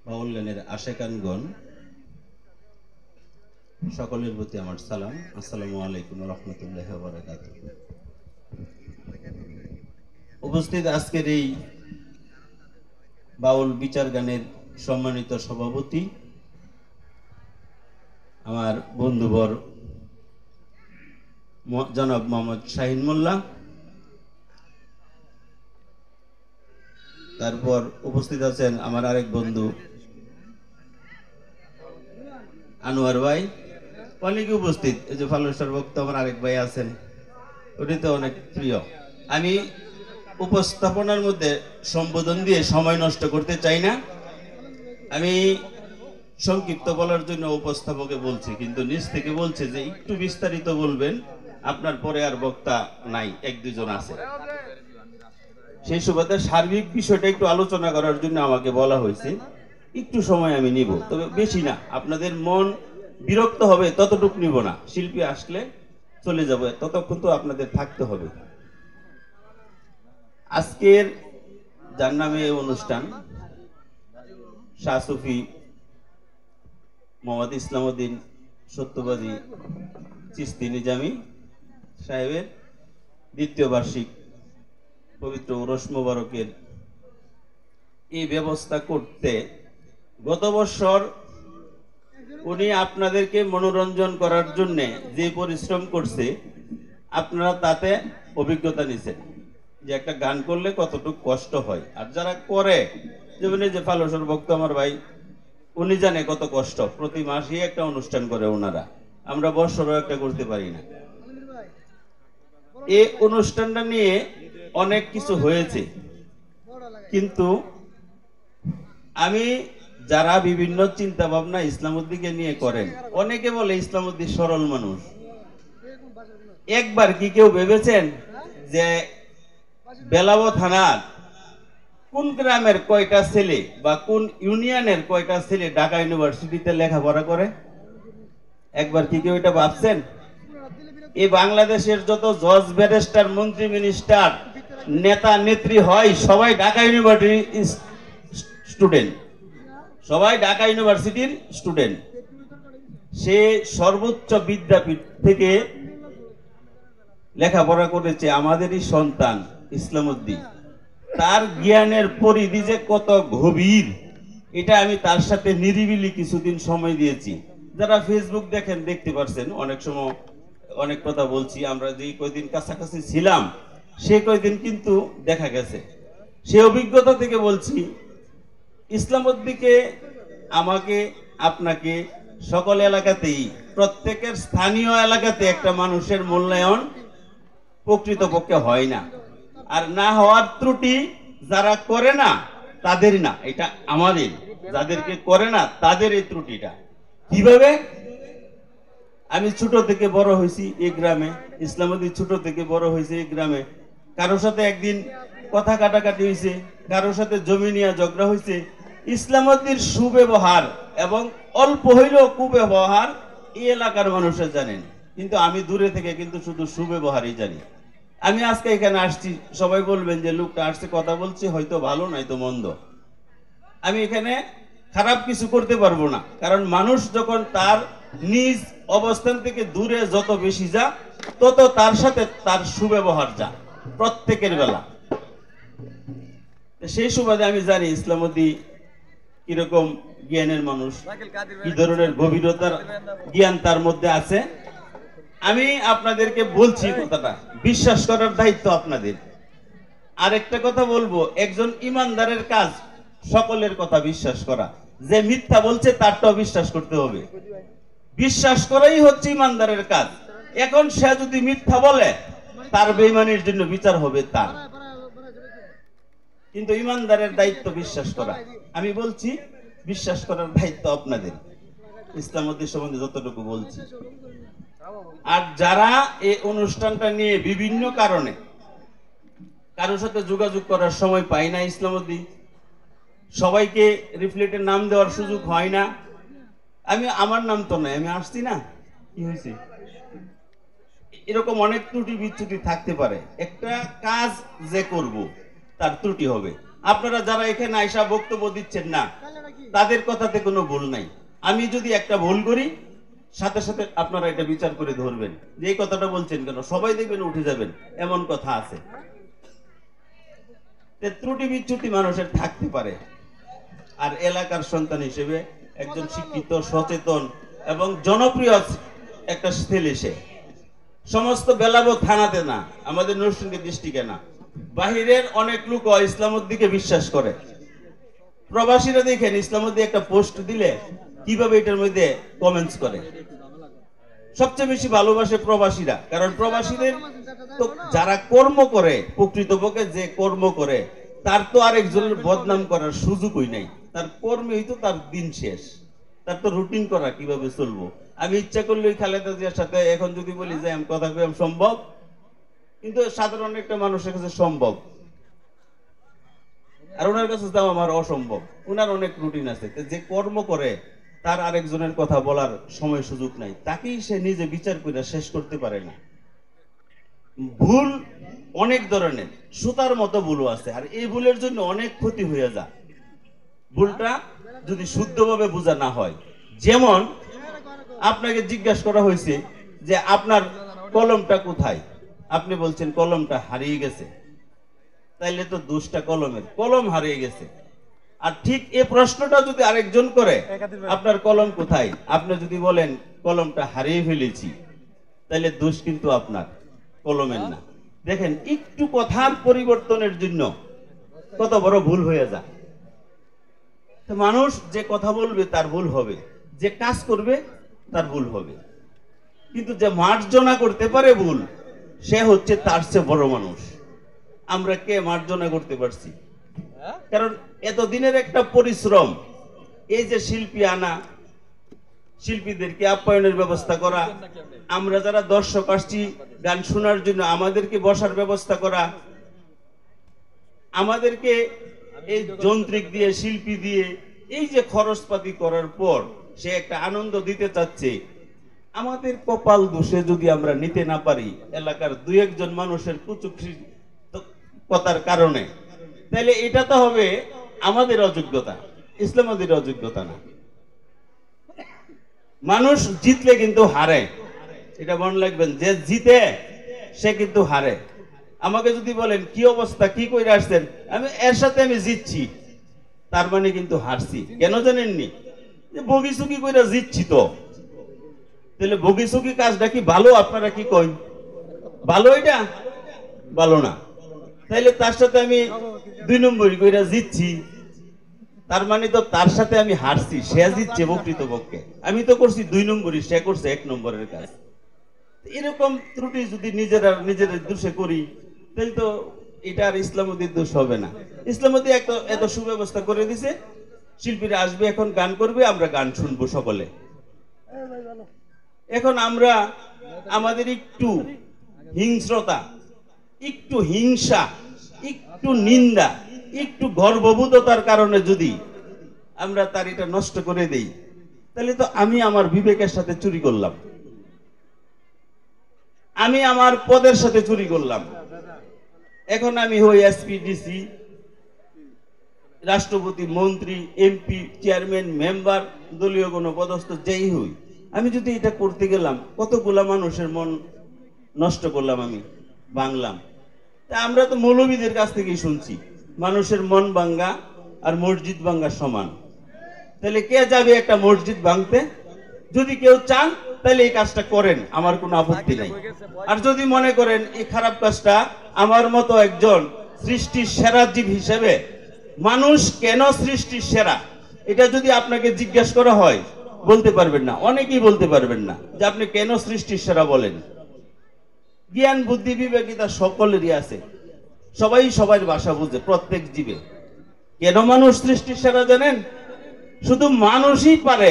বাউল গানের আশেকানগণ সকলের প্রতি আমার সালাম। আসসালামু আলাইকুম ওয়া রাহমাতুল্লাহি ওয়া বারাকাতুহু। উপস্থিত আজকের এই বাউল বিচার গানের সম্মানিত সভাপতি আমার বন্ধুবর জনাব মোহাম্মদ শাহিন মোল্লা, তারপর উপস্থিত আছেন আমার আরেক বন্ধু আনোয়ার ভাই, অনেকে উপস্থিত। এই যে ফালুসার বক্তা আমার আরেক ভাই আছেন, উনি তো অনেক প্রিয়। আমি উপস্থাপনার মধ্যে সম্বোধন দিয়ে সময় নষ্ট করতে চাই না। আমি সংক্ষিপ্ত বলার জন্য উপস্থাপকে বলছি, কিন্তু নিজ থেকে বলছে যে একটু বিস্তারিত বলবেন, আপনার পরে আর বক্তা নাই, এক দুজন আছে। সেই সুবাদে সার্বিক বিষয়টা একটু আলোচনা করার জন্য আমাকে বলা হয়েছে। একটু সময় আমি নিব, তবে বেশি না। আপনাদের মন বিরক্ত হবে ততটুকু নিব না। শিল্পী আসলে চলে যাবে, ততক্ষণ তো আপনাদের থাকতে হবে। আজকের যার নামে অনুষ্ঠান, শাহ সুফি মোহাম্মদ ইসলামউদ্দিন সত্যবাদী চিশতি নিজামী সাহেবের দ্বিতীয় বার্ষিক পবিত্র উরস মোবারকের এই ব্যবস্থা করতে গত বছর উনি আপনাদেরকে মনোরঞ্জন করার জন্য যে পরিশ্রম করছে, আপনারা তাতে অভিজ্ঞতা নিছেন যে একটা গান করলে কতটুকু কষ্ট হয়। আর যারা করে, যেমন যে ফালসর ভক্ত আমার ভাই, উনি জানে কত কষ্ট। প্রতি মাসেই একটা অনুষ্ঠান করে ওনারা, আমরা বছরও একটা করতে পারি না। এই অনুষ্ঠানটা নিয়ে অনেক কিছু হয়েছে, কিন্তু আমি যারা বিভিন্ন চিন্তা ভাবনা ইসলামউদ্দিনকে নিয়ে করেন, অনেকে বলে ইসলামউদ্দিন সরল মানুষ। একবার কি কেউ ভেবেছেন যে বেলাবো থানার কোন গ্রামের কয়টা ছেলে বা কোন ইউনিয়নের কয়টা ছেলে ঢাকা ইউনিভার্সিটিতে লেখাপড়া করে? একবার কি কেউ এটা ভাবছেন? এই বাংলাদেশের যত জজ, ব্যারিস্টার, মন্ত্রী, মিনিস্টার, নেতা, নেত্রী হয়, সবাই ঢাকা ইউনিভার্সিটির স্টুডেন্ট, সবাই ঢাকা ইউনিভার্সিটির স্টুডেন্ট। সে সর্বোচ্চ বিদ্যাপীঠ থেকে লেখাপড়া করেছে আমাদেরই সন্তান ইসলামউদ্দিন। তার জ্ঞানের পরিধি যে কত গভীর, এটা আমি তার সাথে নিরিবিলি কিছুদিন সময় দিয়েছি। যারা ফেসবুক দেখেন দেখতে পারছেন, অনেক সময় অনেক কথা বলছি। আমরা যে কয়দিন কাছাকাছি ছিলাম, সে কয়দিন কিন্তু দেখা গেছে। সে অভিজ্ঞতা থেকে বলছি, ইসলামউদ্দিনকে, আমাকে, আপনাকে, সকল এলাকাতেই, প্রত্যেকের স্থানীয় এলাকাতে একটা মানুষের মূল্যায়ন প্রকৃতপক্ষে হয় না। আর না হওয়ার ত্রুটি যারা করে না তাদের না, এটা আমাদের। যাদেরকে করে না তাদের এই ত্রুটিটা। কিভাবে? আমি ছোট থেকে বড় হয়েছি এই গ্রামে, ইসলামউদ্দিন ছোট থেকে বড় হয়েছে এই গ্রামে। কারোর সাথে একদিন কথা কাটাকাটি হয়েছে, কারোর সাথে জমি নিয়ে ঝগড়া হয়েছে। ইসলামউদ্দিনের সুব্যবহার এবং অল্প হইলেও কুব্যবহার এই এলাকার মানুষরা জানেন, কিন্তু আমি দূরে থেকে কিন্তু শুধু সুব্যবহারই জানি। আমি আজকে এখানে আসছি, সবাই বলবেন যে লোকটা আসছে কথা বলছে, হয়তো ভালো নয়তো মন্দ। আমি এখানে খারাপ কিছু করতে পারবো না, কারণ মানুষ যখন তার নিজ অবস্থান থেকে দূরে যত বেশি যা, তত তার সাথে তার সুব্যবহার যা, প্রত্যেকের বেলা। সেই সুবাদে আমি জানি ইসলামউদ্দিন কিরকম জ্ঞানের মানুষ, কি ধরনের গভীরতার জ্ঞান তার মধ্যে আছে। আমি আপনাদেরকে বলছি কথাটা, বিশ্বাস করার দায়িত্ব আপনাদের। আরেকটা কথা বলবো, একজন ইমানদারের কাজ সকলের কথা বিশ্বাস করা। যে মিথ্যা বলছে তারটাও বিশ্বাস করতে হবে। বিশ্বাস করাই হচ্ছে ইমানদারের কাজ। এখন সে যদি মিথ্যা বলে, তার বেঈমানির জন্য বিচার হবে তার, কিন্তু ইমানদারের দায়িত্ব বিশ্বাস করা। আমি বলছি, বিশ্বাস করার দায়িত্ব আপনাদের, ইসলামউদ্দিন সম্বন্ধে যতটুকু বলছি। আর যারা এই অনুষ্ঠানটা নিয়ে বিভিন্ন কারণে কারোর সাথে যোগাযোগ করার সময় পাই না, ইসলামউদ্দিন সবাইকে রিফ্লেক্টের নাম দেওয়ার সুযোগ হয় না। আমার নাম তো নাই, আমি আসছি না, কি হয়েছে? এরকম অনেক ত্রুটি বিচ্যুতি থাকতে পারে। একটা কাজ যে করব তার ত্রুটি হবে। আপনারা যারা এখানে আইসা বক্তব্য দিচ্ছেন না, তাদের কথাতে কোনো ভুল নাই। আমি যদি একটা ভুল করি, সাথে সাথে আপনারা এটা বিচার করে ধরবেন যে এই কথাটা বলছেন কেন, সবাই দেখবেন উঠে যাবেন, এমন কথা আছে। ত্রুটি বিচ্যুতি মানুষের থাকতে পারে। আর এলাকার সন্তান হিসেবে একজন শিক্ষিত, সচেতন এবং জনপ্রিয় একটা ছেলে সে। সমস্ত বেলাবো থানাতে না, আমাদের নরসিংদী ডিস্ট্রিক্টে না, বাহিরের অনেক লোক ইসলামের দিকে বিশ্বাস করে। প্রবাসীরা দেখেন ইসলামের দিকে একটা পোস্ট দিলে কিভাবে এটার মধ্যে কমেন্টস করে। সবচেয়ে বেশি ভালোবাসে প্রবাসীরা, কারণ প্রবাসীদের তো যারা কর্ম করে, প্রকৃতপক্ষে যে কর্ম করে তার তো আরেকজনের বদনাম করার সুযোগই নাই। তার কর্মেই তো তার দিন শেষ, তার তো রুটিন করা কিভাবে চলবো। আমি ইচ্ছা করলে ওই খালেদা জিয়ার সাথে এখন যদি বলি যে আমি কথা কইম সম্ভব, কিন্তু সাধারণ একটা মানুষের কাছে সম্ভব, আর ওনার কাছে যাওয়া আমার অসম্ভব। ওনার অনেক রুটিন আছে। যে কর্ম করে তার আরেকজনের কথা বলার সময় সুযোগ নাই, তাকেই সে নিজে বিচার করে শেষ করতে পারে না। ভুল অনেক ধরনের, সুতার মতো ভুলও আছে, আর এই ভুলের জন্য অনেক ক্ষতি হয়ে যায় ভুলটা যদি শুদ্ধভাবে বোঝা না হয়। যেমন আপনাকে জিজ্ঞাসা করা হয়েছে যে আপনার কলমটা কোথায়, আপনি বলছেন কলমটা হারিয়ে গেছে, তাইলে তো দোষটা কলমের, কলম হারিয়ে গেছে। আর ঠিক এই প্রশ্নটা যদি আরেকজন করে আপনার কলম কোথায়, আপনি যদি বলেন কলমটা হারিয়ে ফেলেছি, তাইলে দোষ কিন্তু আপনার, কলমের না। দেখেন একটু কথার পরিবর্তনের জন্য কত বড় ভুল হয়ে যায়। মানুষ যে কথা বলবে তার ভুল হবে, যে কাজ করবে তার ভুল হবে, কিন্তু যে মার্জনা করতে পারে ভুল, সে হচ্ছে তার চেয়ে বড় মানুষ। আমরা কে মার্জনা করতে পারছি? কারণ এতদিনের একটা পরিশ্রম, এই যে শিল্পী আনা, শিল্পীদেরকে আপ্যায়নের ব্যবস্থা করা, আমরা যারা দর্শক আসছি গান শোনার জন্য আমাদেরকে বসার ব্যবস্থা করা, আমাদেরকে এই যন্ত্রিক দিয়ে, শিল্পী দিয়ে এই যে খরচপাতি করার পর সে একটা আনন্দ দিতে চাচ্ছে, আমাদের কপাল দোষে যদি আমরা নিতে না পারি এলাকার দুই একজন মানুষের কুচুক্তির কারণে, তাহলে এটা তো হবে আমাদের অযোগ্যতা, ইসলামের অযোগ্যতা না। মানুষ জিতলে কিন্তু হারে, এটা মনে রাখবেন, যে জিতে সে কিন্তু হারে। আমাকে যদি বলেন কি অবস্থা, কি কইরা আসছেন, আমি এর সাথে আমি জিতছি, তার মানে কিন্তু হারছি। কেন জানেননি? যে বগিসুকি কইরা জিতছি তো। তাহলে বগিসুকি কাজটা কি ভালো? আপনারা কি কই ভালো? এটা ভালো না। তাইলে তার সাথে আমি 2 নম্বরই কইরা জিতছি, তার মানে তো তার সাথে আমি হারছি, সে জিতছে প্রকৃতপক্ষে, আমি তো করছি 2 নম্বরই, সে করছে 1 নম্বরের কাজ। এরকম ত্রুটি যদি নিজেদের দোষে করি, তাহলে তো এটা আর ইসলামীদের দোষ হবে না। ইসলামী এত সুব্যবস্থা করে দিছে, শিল্পীরা আসবে, এখন গান করবে, আমরা গান শুনবো সকলে। এখন আমরা আমাদের একটু হিংস্রতা, একটু হিংসা, একটু নিন্দা, একটু গর্ববোধতার কারণে যদি আমরা তার এটা নষ্ট করে দেই, তাহলে তো আমি আমার বিবেকের সাথে চুরি করলাম, আমি আমার পদের সাথে চুরি করলাম। এখন আমি হই এসপি, ডিসি, রাষ্ট্রপতি, মন্ত্রী, এমপি, চেয়ারম্যান, মেম্বার, দলীয় কোনো পদস্থ যেই হই, আমি যদি এটা করতে গেলাম, কতগুলা মানুষের মন নষ্ট করলাম, আমি ভাঙলাম। তা আমরা তো মৌলবীদের কাছ থেকেই শুনছি মানুষের মন ভাঙ্গা আর মসজিদ ভাঙ্গা সমান। তাহলে কে যাবে একটা মসজিদ ভাঙতে? যদি কেউ চান তাহলে এই কাজটা করেন, আমার কোনো আপত্তি নাই। আর যদি মনে করেন এই খারাপ কাজটা আমার মতো একজন সৃষ্টির সেরা জীব হিসেবে, মানুষ কেন সৃষ্টির সেরা, এটা যদি আপনাকে জিজ্ঞাসা করা হয় বলতে পারবেন না, অনেকেই বলতে পারবেন না যে আপনি কেন সৃষ্টির সেরা বলেন। জ্ঞান, বুদ্ধি, বিবেকিতা সকলেরই আছে, সবাই সবার ভাষা বুঝে, প্রত্যেক জীবে। কেন মানুষ সৃষ্টির সেরা জানেন? শুধু মানুষই পারে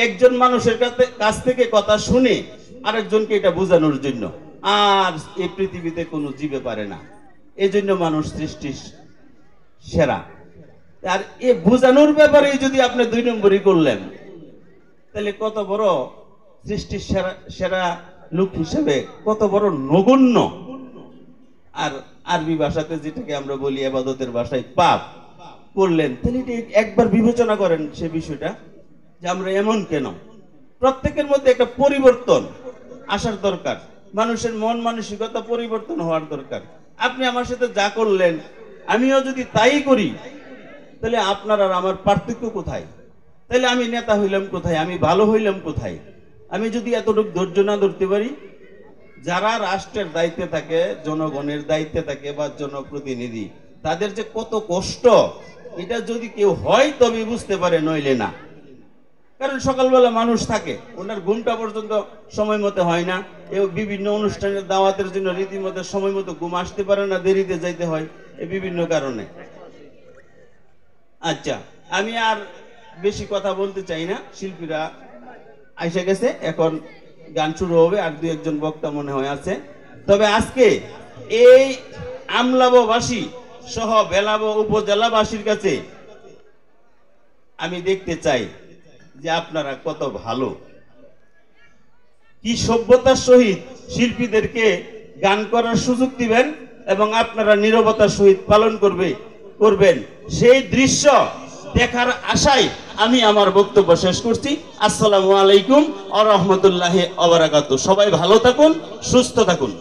একজন মানুষের কাছ থেকে কথা শুনে আরেকজনকে এটা বোঝানোর জন্য, আর এই পৃথিবীতে কোনো জীবে পারে না। এই জন্য মানুষ সৃষ্টির সেরা। আর এই বোঝানোর ব্যাপারে যদি আপনি 2 নম্বরই করলেন, তাহলে কত বড় সৃষ্টির সেরা লোক হিসেবে কত বড় নগণ্য। আর আরবি ভাষাতে যেটাকে আমরা বলি ইবাদতের ভাষায় পাপ, করলেন, তাহলে এটা একবার বিবেচনা করেন সে বিষয়টা, যে আমরা এমন কেন। প্রত্যেকের মধ্যে একটা পরিবর্তন আসার দরকার, মানুষের মন মানসিকতা পরিবর্তন হওয়ার দরকার। আপনি আমার সাথে যা করলেন আমিও যদি তাই করি, তাহলে আপনার আর আমার পার্থক্য কোথায়? তাহলে আমি নেতা হইলাম কোথায়? আমি ভালো হইলাম কোথায়? আমি যদি এতটুকু ধৈর্য না ধরতে পারি, যারা রাষ্ট্রের দায়িত্বে থাকে, জনগণের দায়িত্বে থাকে বা জনপ্রতিনিধি, তাদের যে কত কষ্ট, এটা যদি কেউ হয় তবে বুঝতে পারে, নইলে না। কারণ সকালবেলা মানুষ থাকে, ওনার ঘুমটা পর্যন্ত সময় মতো হয় না, বিভিন্ন অনুষ্ঠানের দাওয়াতের জন্য রীতিমতো সময় মতো ঘুম আসতে পারে না, দেরিতে যাইতে হয়, এই বিভিন্ন কারণে। আচ্ছা, আমি আর বেশি কথা বলতে চাই না, শিল্পীরা আইসা গেছে, এখন গান শুরু হবে, আর দু একজন বক্তা মনে হয় আছে। তবে আজকে এই আমলাববাসী সহ বেলাব উপজেলাবাসীর কাছে আমি দেখতে চাই যে আপনারা কত ভালো, কি সভ্যতার সহিত শিল্পীদেরকে গান করার সুযোগ দিবেন এবং আপনারা নীরবতার সহিত পালন করবেন, সেই দৃশ্য দেখার আশায় আমি আমার বক্তব্য শেষ করছি। আসসালামু আলাইকুম ওয়া রাহমাতুল্লাহি ওয়া বারাকাতুহু। সবাই ভালো থাকুন, সুস্থ থাকুন।